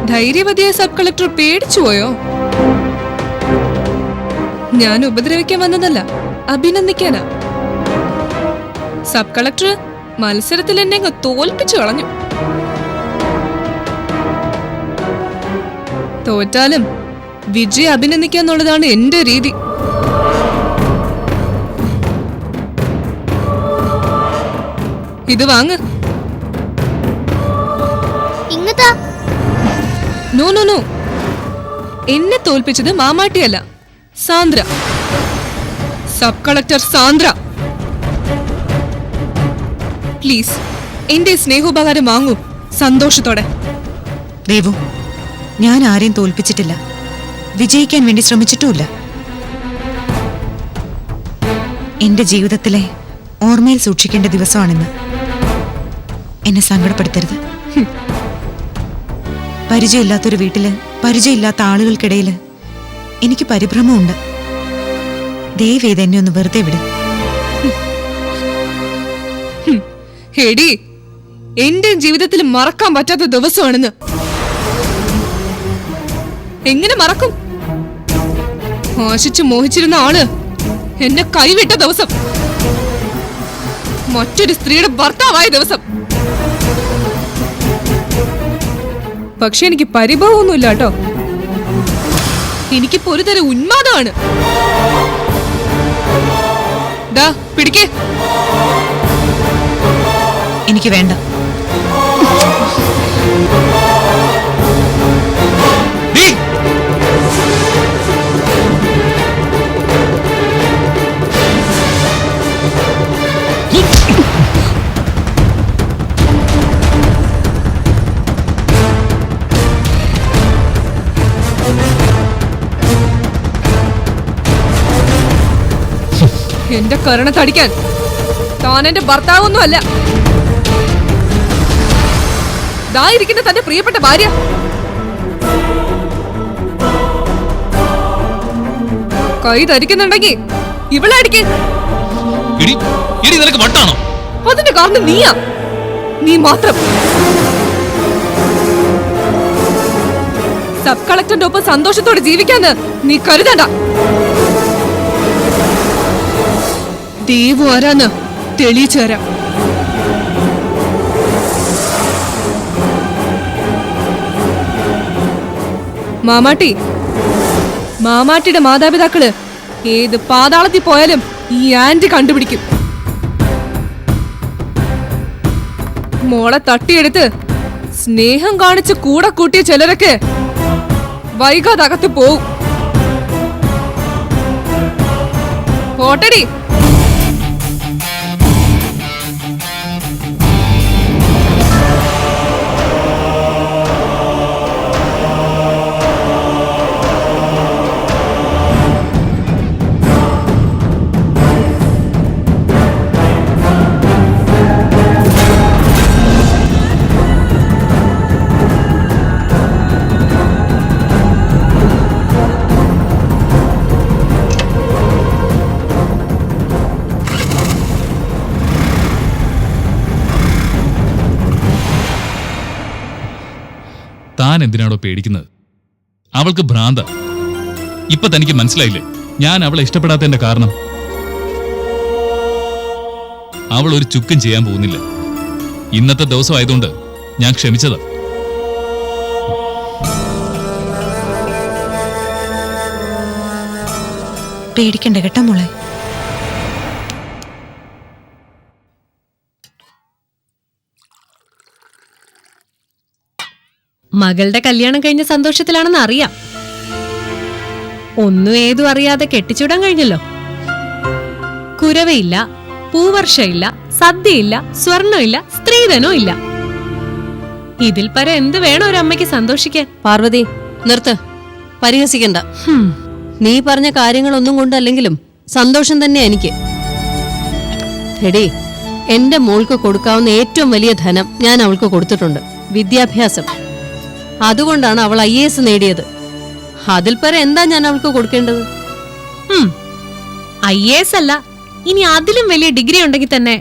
ധൈര്യവതിയായ sub collector പേടിച്ചു പോയോ? ഞാൻ ഉപദ്രവിക്കാൻ വന്നതല്ല, അഭിനന്ദിക്കാനാ. സബ് കളക്ടർ മത്സരത്തിൽ എന്നെ അങ്ങ് തോൽപ്പിച്ചു കളഞ്ഞു. തോറ്റാലും വിജയ അഭിനന്ദിക്കാന്നുള്ളതാണ് എന്റെ രീതി. ഇത് വാങ്ങ്. നോ നോ നോ, എന്നെ തോൽപ്പിച്ചത് മാമാട്ടിയല്ല, Sandra. Sub collector Sandra. Please എന്റെ സ്നേഹോപകാരം വാങ്ങൂ, സന്തോഷത്തോടെ. ദേവു, ഞാൻ ആരെയും തോൽപ്പിച്ചിട്ടില്ല, വിജയിക്കാൻ വേണ്ടി ശ്രമിച്ചിട്ടുമില്ല. എന്റെ ജീവിതത്തിലെ ഓർമ്മയിൽ സൂക്ഷിക്കേണ്ട ദിവസമാണെന്ന്. എന്നെ സങ്കടപ്പെടുത്തരുത്. പരിചയമില്ലാത്തൊരു വീട്ടില് പരിചയമില്ലാത്ത ആളുകൾക്കിടയില് എനിക്ക് പരിഭ്രമമുണ്ട്. ദയവേത് എന്നെ ഒന്ന് വെറുതെ വിട്. ഹേടി, എന്റെ ജീവിതത്തിൽ മറക്കാൻ പറ്റാത്ത ദിവസമാണെന്ന്. എങ്ങനെ മറക്കും? ആശിച്ചു മോഹിച്ചിരുന്ന ആള് എന്നെ കൈവിട്ട ദിവസം, മറ്റൊരു സ്ത്രീയുടെ ഭർത്താവായ ദിവസം. പക്ഷെ എനിക്ക് പരിഭവമൊന്നുമില്ല കേട്ടോ. എനിക്കിപ്പോ ഒരു തരം ഉന്മാദമാണ്. ദാ പിടിക്കേ. എനിക്ക് വേണ്ട. എന്റെ കരണത്തടിക്കാൻ താൻ എന്റെ ഭർത്താവൊന്നും അല്ല. ഇരിക്കുന്ന തന്റെ പ്രിയപ്പെട്ട ഭാര്യ. കൈ ധരിക്കുന്നുണ്ടെങ്കിൽ ഇവിടെ അടിക്കേ. അതിന്റെ കാരണം നീയാ, നീ മാത്രം. സബ് കളക്ടറിന്റെ ഒപ്പം സന്തോഷത്തോടെ ജീവിക്കാന്ന് നീ കരുതണ്ട. ദേവു ആരാന്ന് തെളിയിച്ചു തരാം. മാമാട്ടിയുടെ മാതാപിതാക്കള് ഏത് പാതാളത്തിൽ പോയാലും ഈ ആന്റി കണ്ടുപിടിക്കും. മോളെ തട്ടിയെടുത്ത് സ്നേഹം കാണിച്ച് കൂടെ കൂട്ടിയ ചിലരൊക്കെ വൈകാതെ അകത്ത് പോവും. പോട്ടടി. താൻ എന്തിനാണോ പേടിക്കുന്നത്? അവൾക്ക് ഭ്രാന്ത. ഇപ്പൊ തനിക്ക് മനസ്സിലായില്ലേ ഞാൻ അവളെ ഇഷ്ടപ്പെടാത്തതിന്റെ കാരണം? അവൾ ഒരു ചുക്കും ചെയ്യാൻ പോകുന്നില്ല. ഇന്നത്തെ ദിവസം ആയതുകൊണ്ട് ഞാൻ ക്ഷമിച്ചതാ. പേടിക്കണ്ട കേട്ടോ മോളെ. മകളുടെ കല്യാണം കഴിഞ്ഞ സന്തോഷത്തിലാണെന്ന് അറിയാം. ഒന്നും ഏതും അറിയാതെ കെട്ടിച്ചുവിടാൻ കഴിഞ്ഞല്ലോ. കുരവയില്ല, പൂവർഷയില്ല, സദ്യയില്ല, സ്വർണ്ണമില്ല, സ്ത്രീധനോ ഇല്ല. ഇതിൽ പര എന്ത് വേണം ഒരു അമ്മയ്ക്ക് സന്തോഷിക്കാൻ? പാർവതി, നിർത്ത്, പരിഹസിക്കണ്ട. നീ പറഞ്ഞ കാര്യങ്ങളൊന്നും കൊണ്ടല്ലെങ്കിലും സന്തോഷം തന്നെ എനിക്ക്. എടി, എന്റെ മോൾക്ക് കൊടുക്കാവുന്ന ഏറ്റവും വലിയ ധനം ഞാൻ അവൾക്ക് കൊടുത്തിട്ടുണ്ട്, വിദ്യാഭ്യാസം. അതുകൊണ്ടാണ് അവൾ IAS നേടിയത്. അതിൽ പര എന്താ ഞാൻ അവൾക്ക് കൊടുക്കേണ്ടത്? IAS അല്ല, ഇനി അതിലും വലിയ ഡിഗ്രി ഉണ്ടെങ്കിൽ തന്നെ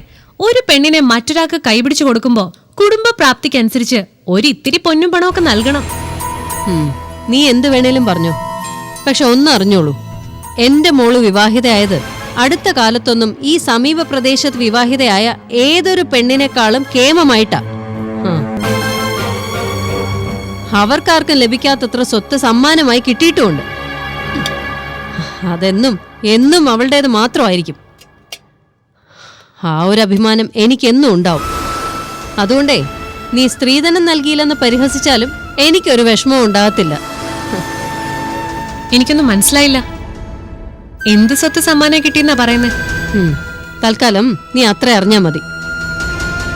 ഒരു പെണ്ണിനെ മറ്റൊരാൾക്ക് കൈപിടിച്ചു കൊടുക്കുമ്പോ കുടുംബ പ്രാപ്തിക്കനുസരിച്ച് ഒരിത്തിരി പൊന്നും പണമൊക്കെ നൽകണം. നീ എന്ത് വേണേലും പറഞ്ഞോ, പക്ഷെ ഒന്നറിഞ്ഞോളൂ, എന്റെ മോള് വിവാഹിതയായത് അടുത്ത കാലത്തൊന്നും ഈ സമീപ പ്രദേശത്ത് വിവാഹിതയായ ഏതൊരു പെണ്ണിനേക്കാളും കേമമായിട്ടാ. അവർക്കാർക്കും ലഭിക്കാത്തത്ര സ്വത്ത് സമ്മാനമായി കിട്ടിയിട്ടുമുണ്ട്. അതെന്നും എന്നും അവളുടേത് മാത്രമായിരിക്കും. ആ ഒരു അഭിമാനം എനിക്കെന്നും ഉണ്ടാവും. അതുകൊണ്ടേ നീ സ്ത്രീധനം നൽകിയില്ലെന്ന് പരിഹസിച്ചാലും എനിക്കൊരു വിഷമവും ഉണ്ടാകത്തില്ല. എനിക്കൊന്നും മനസ്സിലായില്ല. എന്ത് സ്വത്ത് സമ്മാനം കിട്ടിയെന്നാ പറയുന്നേ? തൽക്കാലം നീ അത്ര അറിഞ്ഞാ മതി.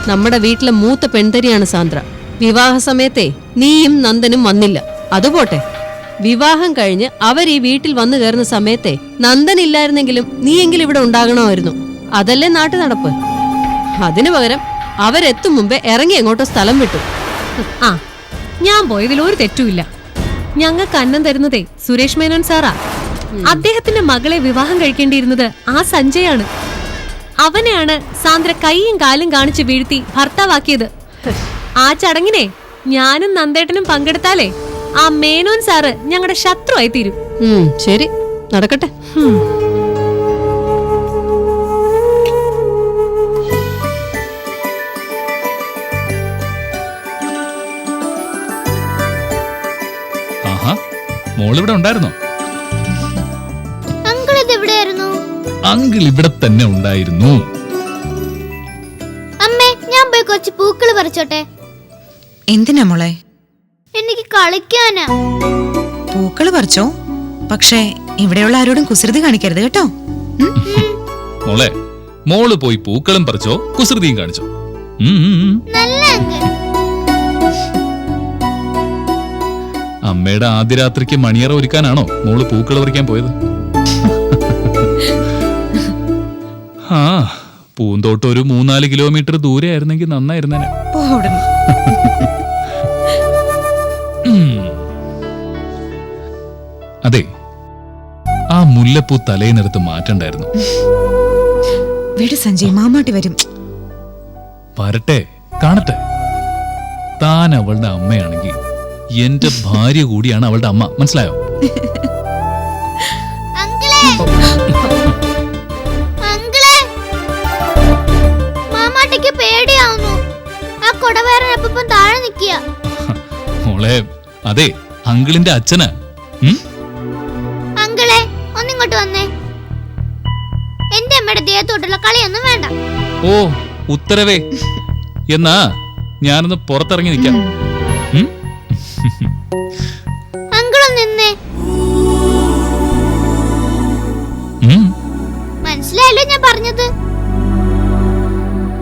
നമ്മുടെ വീട്ടിലെ മൂത്ത പെൺതരിയാണ് സാന്ദ്ര. വിവാഹ സമയത്തെ നീയും നന്ദനും വന്നില്ല. അതുപോട്ടെ, വിവാഹം കഴിഞ്ഞ് അവർ ഈ വീട്ടിൽ വന്നു കയറുന്ന സമയത്തെ നന്ദൻ ഇല്ലായിരുന്നെങ്കിലും നീയെങ്കിലും ഇവിടെ ഉണ്ടാകണമായിരുന്നു. അതല്ലേ നാട്ടു നടപ്പ്. അതിനു പകരം അവരെത്തും മുമ്പേ ഇറങ്ങി എങ്ങോട്ടോ സ്ഥലം വിട്ടു. ആ, ഞാൻ പോയതിൽ ഒരു തെറ്റുമില്ല. ഞങ്ങൾക്ക് അന്നം തരുന്നതേ സുരേഷ് മേനോൻ സാറാ. അദ്ദേഹത്തിന്റെ മകളെ വിവാഹം കഴിക്കേണ്ടിയിരുന്നത് ആ സഞ്ജയാണ്. അവനെയാണ് സാന്ദ്ര കൈയും കാലും കാണിച്ച് വീഴ്ത്തി ഭർത്താവാക്കിയത്. ആ ചടങ്ങിനെ ഞാനും നന്ദേട്ടനും പങ്കെടുത്താലേ ആ മേനോൻ സാറ് ഞങ്ങളുടെ ശത്രുവായി തീരും. ശരി, നടക്കട്ടെ. ആഹാ, മോളിവിടെ ഉണ്ടായിരുന്നോ? അങ്കിൾ ഇവിടെ തന്നെ ഉണ്ടായിരുന്നു. അമ്മേ, ഞാൻ പോയി കുറച്ച് പൂക്കള് പറിച്ചോട്ടെ. എന്തിനാ മോളെ? എനിക്ക് കളിക്കാനാ. പൂക്കള് പറിച്ചോ, പക്ഷേ ഇവിടെയുള്ള ആരോടും കുസൃതി കാണിക്കരുത് കേട്ടോ. മോളെ, മോള് പോയി പൂക്കളും പറിച്ചോ, കുസൃതിയും കാണിച്ചോ. നല്ല അങ്കിൾ. അമ്മയുടെ ആദ്യ രാത്രിക്ക് മണിയറ ഒരുക്കാനാണോ മോള് പൂക്കൾ പറിക്കാൻ പോയത്? ആ, പൂന്തോട്ടം ഒരു 3-4 കിലോമീറ്റർ ദൂരെ ആയിരുന്നെങ്കിൽ നന്നായിരുന്നേനെ. അതെ, ആ മുല്ലപ്പൂ തലേന്നെടുത്ത് മാറ്റണ്ടായിരുന്നു. വീട് സഞ്ജയ്, മാമാട്ടി വരും. വരട്ടെ, കാണട്ടെ. താൻ അവളുടെ അമ്മയാണെങ്കിൽ എന്റെ ഭാര്യ കൂടിയാണ് അവളുടെ അമ്മ, മനസ്സിലായോ? പേടിയാവുന്നു. ആ കൊടവേറനപ്പം താഴെ നിൽക്കുക. മോളെ, അതെ, അങ്കിളിന്റെ അച്ഛനാ. അങ്കിളെ, ഒന്നിങ്ങോട്ട് വന്നേ. എന്റെ അമ്മയുടെ ദേഹത്തോട്ടുള്ള കളിയൊന്നും വേണ്ട. ഓ, ഉത്തരവേ. എന്നാ ഞാനൊന്ന് പുറത്തിറങ്ങി നിൽക്കാം. അങ്കിളും നിന്നേ. മനസ്സിലായല്ലോ ഞാൻ പറഞ്ഞത്?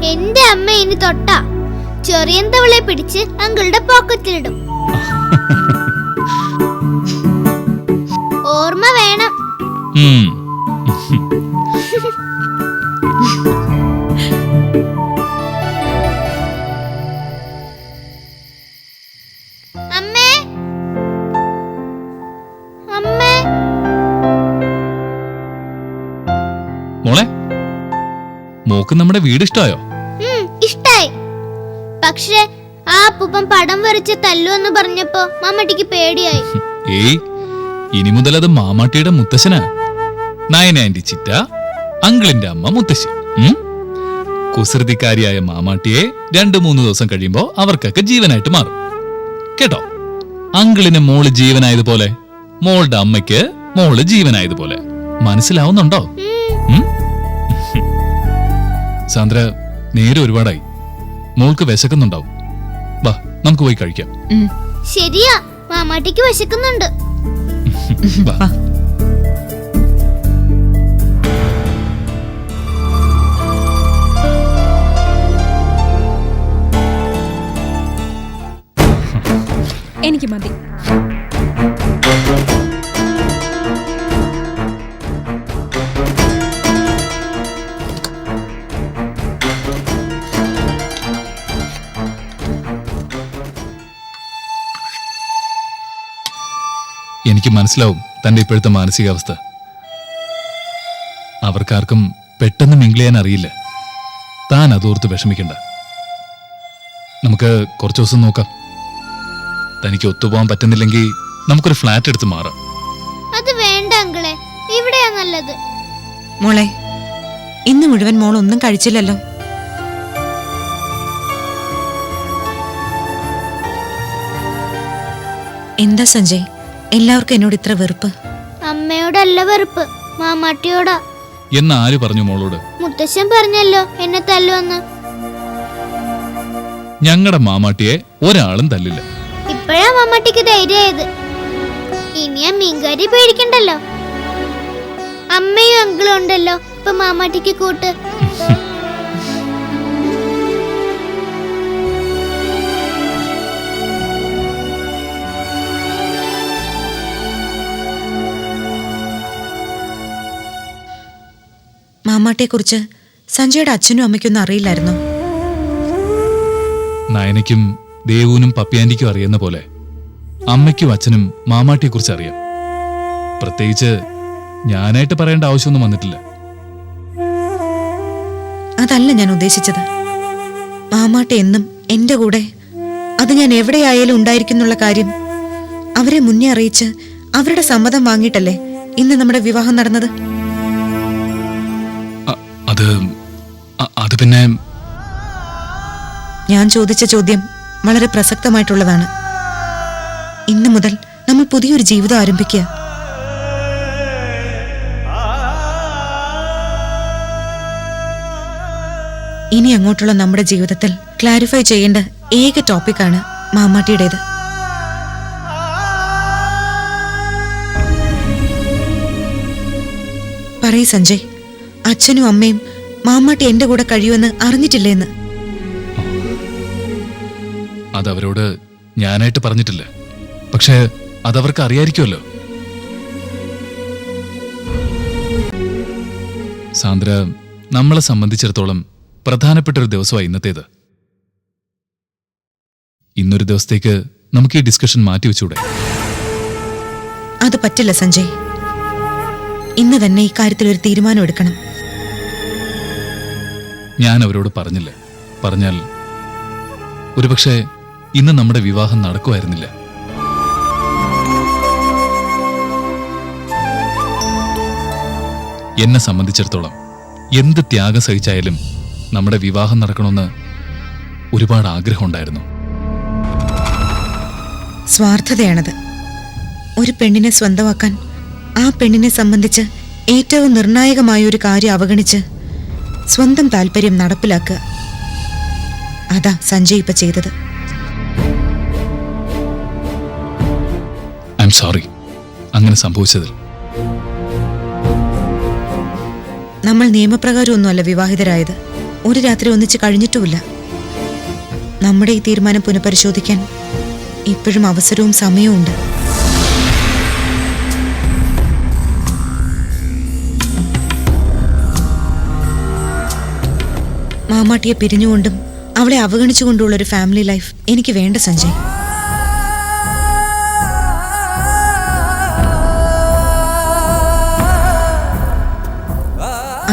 എന്റെ അമ്മ ഇനി തൊട്ടാ ചെറിയന്തവളെ പിടിച്ച് അങ്കിളുടെ പോക്കറ്റിലിടും. ഓർമ്മ വേണം. അമ്മേ, അമ്മേ. മോളെ, മോക്ക് നമ്മുടെ വീട് ഇഷ്ടായോ? ഇഷ്ടായി. പക്ഷെ ആ അപ്പൂപ്പൻ പടം വരച്ച് തല്ലുവെന്ന് പറഞ്ഞപ്പോ മാമാട്ടിക്ക് പേടിയായി. ഏയ്, ഇനി മുതൽ അത് മാമാട്ടിയുടെ മുത്തശ്ശനാ. നയനാൻറ്റി ചിറ്റ, അങ്കിളിന്റെ അമ്മ മുത്തശ്ശി. കുസൃതിക്കാരിയായ മാമാട്ടിയെ 2-3 ദിവസം കഴിയുമ്പോ അവർക്കൊക്കെ ജീവനായിട്ട് മാറും കേട്ടോ. അങ്കിളിന് മോള് ജീവനായതുപോലെ മോളുടെ അമ്മയ്ക്ക് മോള് ജീവനായതുപോലെ. മനസ്സിലാവുന്നുണ്ടോ? സാന്ദ്ര, നേരെ ഒരുപാടായി. മോൾക്ക് വിശക്കുന്നുണ്ടാവും. വാ, നമുക്ക് പോയി കഴിക്കാം. ശരിയാ, മാമാട്ടിക്ക് വിശക്കുന്നുണ്ട്. വാ. എനിക്ക് മതി. എനിക്ക് മനസ്സിലാവും തന്റെ ഇപ്പോഴത്തെ മാനസികാവസ്ഥ. അവർക്കാർക്കും പെട്ടെന്ന് മിങ്കിൾ ചെയ്യാൻ അറിയില്ല. താൻ അതോർത്ത് വിഷമിക്കണ്ട. നമുക്ക് കുറച്ചു ദിവസം നോക്കാം. തനിക്ക് ഒത്തുപോകാൻ പറ്റുന്നില്ലെങ്കിൽ നമുക്കൊരു ഫ്ലാറ്റ് എടുത്ത് മാറാം. അത് വേണ്ട അങ്കിളെ, ഇവിടെയാ നല്ലത്. മോളെ, ഇന്ന് മുഴുവൻ മോൾ ഒന്നും കഴിച്ചില്ലല്ലോ. എന്താ സഞ്ജയ്, എല്ലാവർക്കും എന്നോട് ഇത്ര വെറുപ്പ്? അമ്മയോടല്ല വെറുപ്പ്, മാമാട്ടിയോടാ. എന്ന് ആര് പറഞ്ഞു മോളോട്? മുത്തശ്ശൻ പറഞ്ഞല്ലോ എന്നെ തല്ലുവന്ന്. ഞങ്ങളുടെ മാമാട്ടിയെ ഒരാളും തല്ലില്ല. ഇപ്പോഴാ മാമാട്ടിക്ക് ധൈര്യമായത്. ഇനിയാ മീൻകാരി പേടിക്കണ്ടല്ലോ. അമ്മയും അങ്കിളും ഉണ്ടല്ലോ ഇപ്പൊ മാമാട്ടിക്ക് കൂട്ട്. മാമാട്ടിയെക്കുറിച്ച് സഞ്ജയുടെ അച്ഛനും അമ്മയ്ക്കൊന്നും അറിയില്ലായിരുന്നോ? നയനയ്ക്കും ദേവുവിനും പപ്പിയാൻറ്റിക്കും അറിയുന്ന പോലെ അമ്മയ്ക്കും അച്ഛനും മാമാട്ടിയെക്കുറിച്ച് അറിയാം. പ്രത്യേകിച്ച് ഞാനായിട്ട് പറയേണ്ട ആവശ്യമൊന്നും വന്നിട്ടില്ല. അതല്ല ഞാൻ ഉദ്ദേശിച്ചത്. മാമാട്ടി എന്നും എന്റെ കൂടെ, അത് ഞാൻ എവിടെയായാലും ഉണ്ടായിരിക്കുന്നുള്ള കാര്യം അവരെ മുന്നേ അറിയിച്ച് അവരുടെ സമ്മതം വാങ്ങിയിട്ടല്ലേ ഇന്ന് നമ്മുടെ വിവാഹം നടന്നത്. അത് പിന്നെ ഞാൻ ചോദിച്ച ചോദ്യം വളരെ പ്രസക്തമായിട്ടുള്ളതാണ്. ഇന്നു മുതൽ നമ്മൾ പുതിയൊരു ജീവിതം ആരംഭിക്കുക. ഇനി അങ്ങോട്ടുള്ള നമ്മുടെ ജീവിതത്തിൽ ക്ലാരിഫൈ ചെയ്യേണ്ട ഏക ടോപ്പിക്കാണ് മാമാട്ടിയുടേത്. പറയ് സഞ്ജയ്, അച്ഛനും അമ്മയും മാമാട്ടി എന്റെ കൂടെ കഴിയുമെന്ന് അറിഞ്ഞിട്ടില്ലേന്ന്? അതവരോട് ഞാനായിട്ട് പറഞ്ഞിട്ടില്ല. പക്ഷേ അതവർക്ക് അറിയായിരിക്കുമല്ലോ. സാന്ദ്ര, നമ്മളെ സംബന്ധിച്ചിടത്തോളം പ്രധാനപ്പെട്ട ഒരു ദിവസമായി ഇന്നത്തേത്. ഇന്നൊരു ദിവസത്തേക്ക് നമുക്ക് ഈ ഡിസ്കഷൻ മാറ്റിവെച്ചൂടെ? അത് പറ്റില്ല സഞ്ജയ്. ഇന്ന് തന്നെ ഇക്കാര്യത്തിൽ ഒരു തീരുമാനം എടുക്കണം. ഞാൻ അവരോട് പറഞ്ഞില്ല. പറഞ്ഞാൽ ഒരുപക്ഷെ ഇന്ന് നമ്മുടെ വിവാഹം നടക്കുമായിരുന്നില്ല. എന്നെ സംബന്ധിച്ചിടത്തോളം എന്ത് ത്യാഗം സഹിച്ചായാലും നമ്മുടെ വിവാഹം നടക്കണമെന്ന് ഒരുപാട് ആഗ്രഹമുണ്ടായിരുന്നു. സ്വാർത്ഥതയാണത്. ഒരു പെണ്ണിനെ സ്വന്തമാക്കാൻ ആ പെണ്ണിനെ സംബന്ധിച്ച് ഏറ്റവും നിർണായകമായ ഒരു കാര്യം അവഗണിച്ച് സ്വന്തം താല്പര്യം നടപ്പിലാക്കുക. അതാ സഞ്ജയ് ഇപ്പൊ ചെയ്തത്. ഐ എം സോറി അങ്ങനെ സംഭവിച്ചതിൽ. നമ്മൾ നിയമപ്രകാരം ഒന്നുമല്ല വിവാഹിതരായത്. ഒരു രാത്രി ഒന്നിച്ച് കഴിഞ്ഞിട്ടുമില്ല. നമ്മുടെ ഈ തീരുമാനം പുനഃപരിശോധിക്കാൻ ഇപ്പോഴും അവസരവും സമയവും ഉണ്ട്. മാമാട്ടിയെ പിരിഞ്ഞുകൊണ്ടും അവളെ അവഗണിച്ചുകൊണ്ടുള്ള ഒരു ഫാമിലി ലൈഫ് എനിക്ക് വേണ്ട സഞ്ജയ്.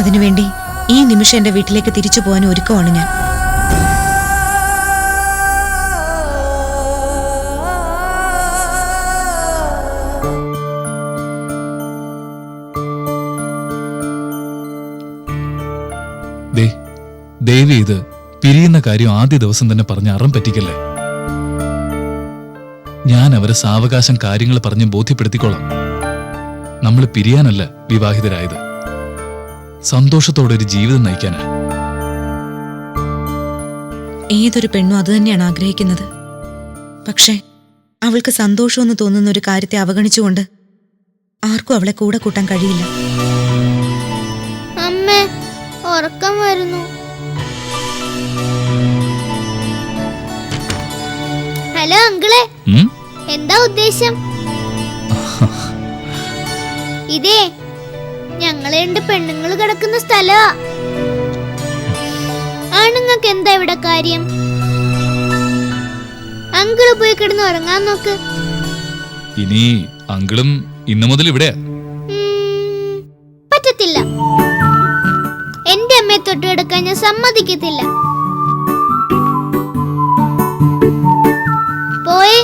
അതിനുവേണ്ടി ഈ നിമിഷം എന്റെ വീട്ടിലേക്ക് തിരിച്ചു പോകാൻ ഒരുക്കമാണ് ഞാൻ. ദേവി, ഇത് പിരിയുന്ന കാര്യം ആദ്യ ദിവസം തന്നെ പറഞ്ഞ് അറം പറ്റിക്കല്ലേ. ഞാൻ അവരെ സാവകാശം കാര്യങ്ങൾ പറഞ്ഞ് ബോധ്യപ്പെടുത്തിക്കോളാം. നമ്മൾ പിരിയാനല്ല വിവാഹിതരായത്, സന്തോഷത്തോടെ ഒരു ജീവിതം നയിക്കാനാ. ഏതൊരു പെണ്ണും അതുതന്നെയാണ് ആഗ്രഹിക്കുന്നത്. പക്ഷേ അവൾക്ക് സന്തോഷമെന്ന് തോന്നുന്ന ഒരു കാര്യത്തെ അവഗണിച്ചുകൊണ്ട് ആർക്കും അവളെ കൂടെ കൂട്ടാൻ കഴിയില്ല. അമ്മേ, ഉറക്കം വരുന്നു. ഹലോ അങ്കിളെ, ഉം? എന്താ ഉദ്ദേശം? ഇതേ ഞങ്ങളെ 2 പെണ്ണുങ്ങൾ കിടക്കുന്ന സ്ഥലമാ. ആണുങ്ങൾക്ക് എന്താ ഇവിടെ കാര്യം? അങ്കിള് പോയി കിടന്ന് ഉറങ്ങാൻ നോക്ക്. ഇനി അങ്കിളും ഇന്നു മുതൽ ഇവിടെയാ. പറ്റത്തില്ല. എന്റെ അമ്മയെ തൊട്ട് കിടക്കാൻ ഞാൻ സമ്മതിക്കത്തില്ല. പോയേ,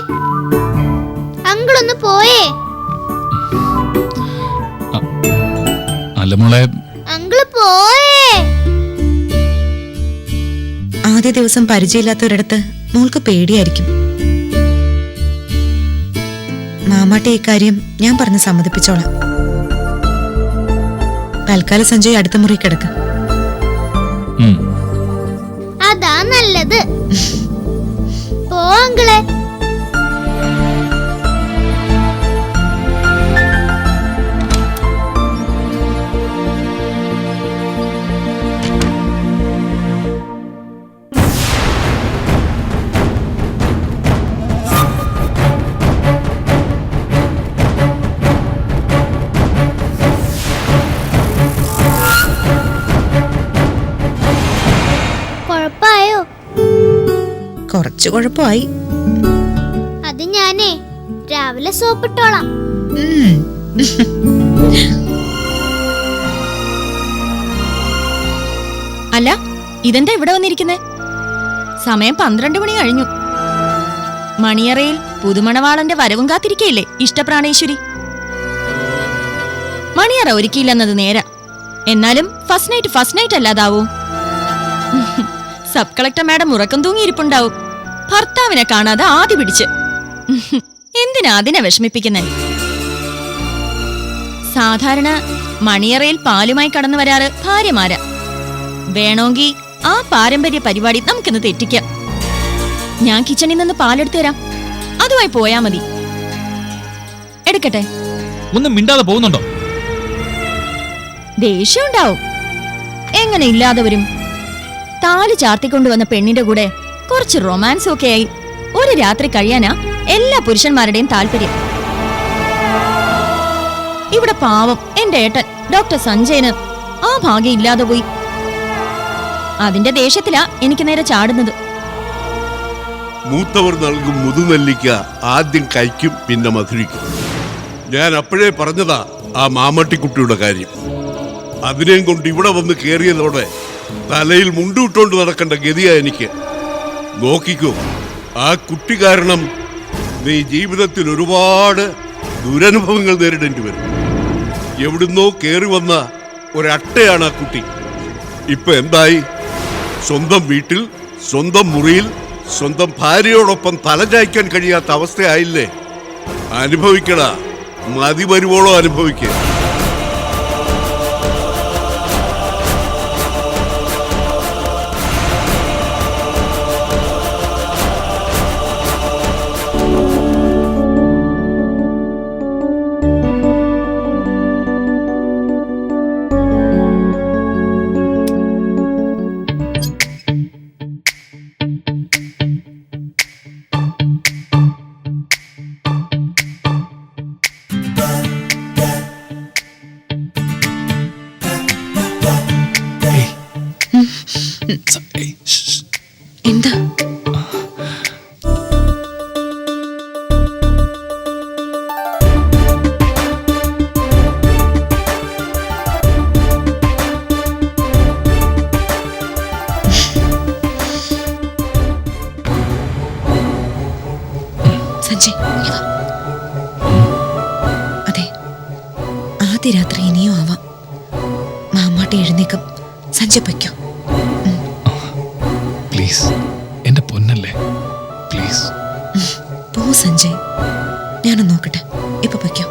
അങ്കിളൊന്ന് പോയേ. അല്ല മോളെ, അങ്കിള് പോയേ. ആദ്യ ദിവസം പരിചയമില്ലാത്തവരിടത്ത് മോൾക്ക് പേടിയായിരിക്കും. മാമാട്ടെ ഇക്കാര്യം ഞാൻ പറഞ്ഞ് സമ്മതിപ്പിച്ചോളാം. തൽക്കാലം സഞ്ജയ് അടുത്ത മുറി കിടക്ക. അതാ നല്ലത്. പോ അങ്കിളെ. കുഴപ്പായോ? കുറച്ചു കുഴപ്പമായി. അത് ഞാനേ രാവിലെ സോപ്പിട്ടോളാം. അല്ല, ഇതെന്താ ഇവിടെ വന്നിരിക്കുന്നേ? സമയം 12 മണി കഴിഞ്ഞു. മണിയറയിൽ പുതുമണവാളന്റെ വരവും കാത്തിരിക്കയില്ലേ ഇഷ്ടപ്രാണേശ്വരി. മണിയറ ഒരുക്കിയില്ലെന്നത് നേരാ. എന്നാലും ഫസ്റ്റ് നൈറ്റ് അല്ലാതാവൂ. സബ് കളക്ടർ മാഡം ഉറക്കം തൂങ്ങിയിരിപ്പുണ്ടാവും. ഭർത്താവിനെ കാണാതെ ആദ്യ പിടിച്ച്. എന്തിനാ അതിനെ വിഷമിപ്പിക്കുന്നേ? സാധാരണ മണിയറയിൽ പാലുമായി കടന്നു വരാറ് ഭാര്യമാരാ. വേണമെങ്കിൽ ആ പാരമ്പര്യ പരിപാടി നമുക്കിന്ന് തെറ്റിക്കാം. ഞാൻ കിച്ചണിൽ നിന്ന് പാലെടുത്തു തരാം. അതുമായി പോയാ മതി. എടുക്കട്ടെ? ഒന്നും മിണ്ടാതെ പോകുന്നുണ്ടോ? ദേഷ്യം ഉണ്ടാവും. എങ്ങനെ ഇല്ലാതെ വരും? താലി ചാർത്തിക്കൊണ്ടുവന്ന പെണ്ണിന്റെ കൂടെ കുറച്ച് റൊമാൻസും ഒക്കെ ആയി ഒരു രാത്രി കഴിയാനാ എല്ലാ പുരുഷന്മാരുടെയും താല്പര്യം. ഇവിടെ പാവം എന്റെ ഏട്ടൻ ഡോക്ടർ സഞ്ജയന് ആ ഭാഗ്യം ഇല്ലാതെ പോയി. അതിന്റെ ദേഷ്യത്തിലാ എനിക്ക് നേരെ ചാടുന്നത്. മൂത്തവർ നൽകും മുതുനെല്ലിക്ക ആദ്യം കഴിക്കും, പിന്നെ മധുരിക്കും. ഞാൻ അപ്പോഴേ പറഞ്ഞതാ ആ മാമട്ടിക്കുട്ടിയുടെ കാര്യം. അതിനെയും കൊണ്ട് ഇവിടെ വന്ന് കയറിയതോടെ തലയിൽ മുണ്ടൂട്ടോണ്ട് നടക്കേണ്ട ഗതിയാ എനിക്ക്. നോക്കിക്കോ, ആ കുട്ടി കാരണം നീ ജീവിതത്തിൽ ഒരുപാട് ദുരനുഭവങ്ങൾ നേരിടേണ്ടി വരും. എവിടുന്നോ കയറി വന്ന ഒരട്ടയാണ് ആ കുട്ടി. ഇപ്പൊ എന്തായി? സ്വന്തം വീട്ടിൽ, സ്വന്തം മുറിയിൽ, സ്വന്തം ഭാര്യയോടൊപ്പം തലചായ്ക്കാൻ കഴിയാത്ത അവസ്ഥയായില്ലേ? അനുഭവിക്കടാ, മതി വരുവോളോ അനുഭവിക്കുക. എന്താ? സഞ്ജയ്, അതെ, ആദ്യ രാത്രി ഇനിയും ആവാം. മാമാട്ടി എഴുന്നേക്കും. സഞ്ജയ് പൊയ്ക്കോ. പ്ലീസ്, എന്റെ പൊന്നല്ലേ, പ്ലീസ്. പോ സഞ്ജയ്, ഞാനൊന്ന് നോക്കട്ടെ. ഇപ്പൊ പൊയ്ക്കോ.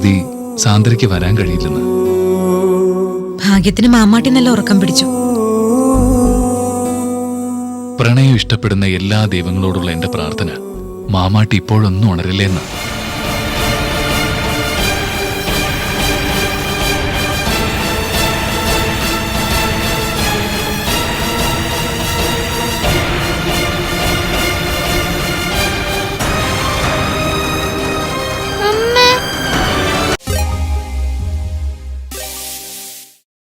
കരുതി സാന്ദ്രയ്ക്ക് വരാൻ കഴിയില്ലെന്ന്. ഭാഗ്യത്തിന് മാമാട്ടി നല്ല ഉറക്കം പിടിച്ചു. പ്രണയം ഇഷ്ടപ്പെടുന്ന എല്ലാ ദൈവങ്ങളോടുള്ള എന്റെ പ്രാർത്ഥന മാമാട്ടി ഇപ്പോഴൊന്നും ഉണരില്ലെന്ന്.